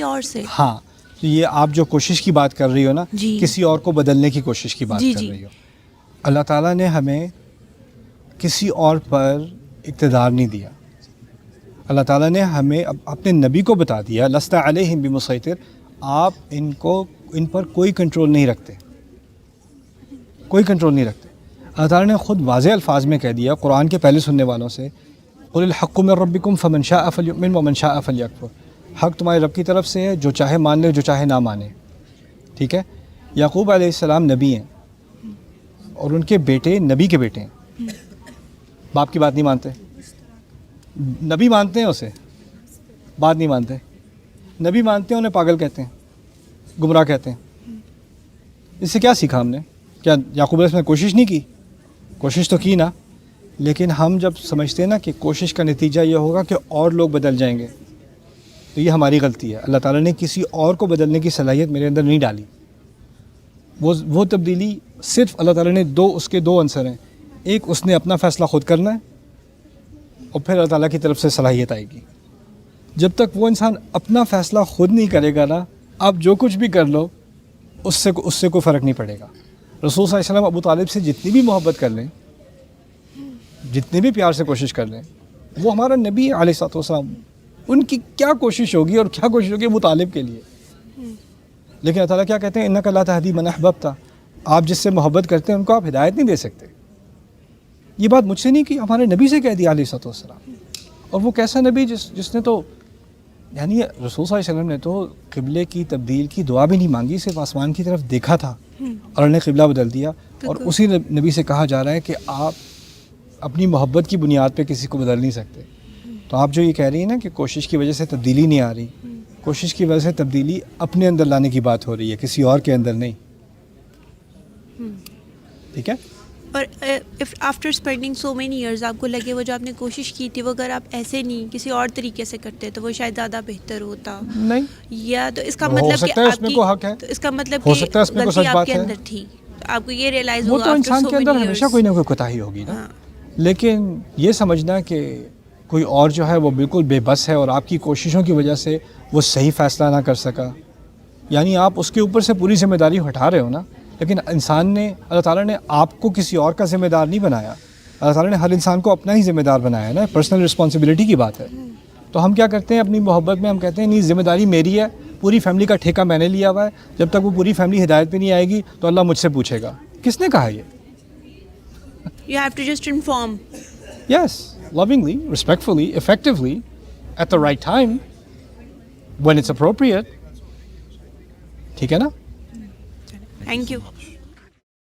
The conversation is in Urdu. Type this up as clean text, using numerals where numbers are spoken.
اور سے. ہاں تو یہ آپ جو کوشش کی بات کر رہی ہو نا, جی. کسی اور کو بدلنے کی کوشش کی بات جی کر جی. رہی ہو. اللہ تعالیٰ نے ہمیں کسی اور پر اقتدار نہیں دیا. اللہ تعالیٰ نے ہمیں اپنے نبی کو بتا دیا لست علیہم بمسیطر, آپ ان پر کوئی کنٹرول نہیں رکھتے, کوئی کنٹرول نہیں رکھتے. اللہ تعالیٰ نے خود واضح الفاظ میں کہہ دیا قرآن کے پہلے سننے والوں سے, قل الحق من ربکم فمن شاء فلیؤمن ومن شاء فلیکفر, حق تمہارے رب کی طرف سے ہے, جو چاہے مان لے جو چاہے نہ مانے. ٹھیک ہے. یعقوب علیہ السلام نبی ہیں اور ان کے بیٹے نبی کے بیٹے ہیں, باپ کی بات نہیں مانتے. نبی مانتے ہیں اسے, بات نہیں مانتے. نبی مانتے ہیں انہیں پاگل کہتے ہیں, گمراہ کہتے ہیں. اس سے کیا سیکھا ہم نے؟ کیا یعقوب علیہ السلام نے کوشش نہیں کی؟ کوشش تو کی نا, لیکن ہم جب سمجھتے ہیں نا کہ کوشش کا نتیجہ یہ ہوگا کہ اور لوگ بدل جائیں گے, تو یہ ہماری غلطی ہے. اللہ تعالیٰ نے کسی اور کو بدلنے کی صلاحیت میرے اندر نہیں ڈالی. وہ تبدیلی صرف اللہ تعالیٰ نے اس کے دو عنصر ہیں, ایک اس نے اپنا فیصلہ خود کرنا ہے, اور پھر اللہ تعالیٰ کی طرف سے صلاحیت آئے گی. جب تک وہ انسان اپنا فیصلہ خود نہیں کرے گا نا, آپ جو کچھ بھی کر لو اس سے کوئی فرق نہیں پڑے گا. رسول صلی اللہ علیہ وسلم ابو طالب سے جتنی بھی محبت کر لیں, جتنے بھی پیار سے کوشش کر لیں, وہ ہمارا نبی علیہ الصلوۃ والسلام, ان کی کیا کوشش ہوگی اور کیا کوشش ہوگی ابو طالب کے لیے. لیکن اللہ تعالیٰ کیا کہتے ہیں, انک لا تہدی من احببت, آپ جس سے محبت کرتے ہیں ان کو آپ ہدایت نہیں دے سکتے. یہ بات مجھ سے نہیں کی, ہمارے نبی سے کہہ دیا علیہ الصلوۃ والسلام. اور وہ کیسا نبی جس نے تو یعنی رسول صلی اللہ علیہ وسلم نے تو قبلے کی تبدیل کی دعا بھی نہیں مانگی, صرف آسمان کی طرف دیکھا تھا اور انہیں قبلہ بدل دیا. اور اسی نبی سے کہا جا رہا ہے کہ آپ اپنی محبت کی بنیاد پہ کسی کو بدل نہیں سکتے. تو آپ جو یہ کہہ رہی ہیں نا کہ کوشش کی وجہ سے تبدیلی نہیں آ رہی, کوشش کی وجہ سے تبدیلی اپنے اندر لانے کی بات ہو رہی ہے, کسی اور کے اندر نہیں. ٹھیک ہے. اور after spending so many years آپ کو لگے وہ جو آپ نے کوشش کی تھی وہ اگر آپ ایسے نہیں کسی اور طریقے سے کرتے تو وہ شاید زیادہ بہتر ہوتا نہیں, یا تو اس کا مطلب کہ آپ کی تو اس کا مطلب کہ غلطی آپ کے اندر تھی, آپ کو یہ ریئلائز ہوا. وہ تو انسان کے اندر ہمیشہ کوئی نہ کوئی کوتاہی ہوگی نا. لیکن یہ سمجھنا کہ کوئی اور جو ہے وہ بالکل بے بس ہے اور آپ کی کوششوں کی وجہ سے وہ صحیح فیصلہ نہ کر سکا, یعنی آپ اس کے اوپر سے پوری ذمہ داری ہٹا رہے ہو نا. لیکن انسان نے, اللہ تعالیٰ نے آپ کو کسی اور کا ذمہ دار نہیں بنایا, اللہ تعالیٰ نے ہر انسان کو اپنا ہی ذمہ دار بنایا نا. پرسنل رسپانسبلٹی کی بات ہے. تو ہم کیا کرتے ہیں اپنی محبت میں, ہم کہتے ہیں نہیں ذمہ داری میری ہے, پوری فیملی کا ٹھیکہ میں نے لیا ہوا ہے, جب تک وہ پوری فیملی ہدایت پہ نہیں آئے گی تو اللہ مجھ سے پوچھے گا. کس نے کہا یہ؟ You have to just inform. Yes, lovingly, respectfully, effectively, at the right time, when it's appropriate. ٹھیک ہے نا. Thank you.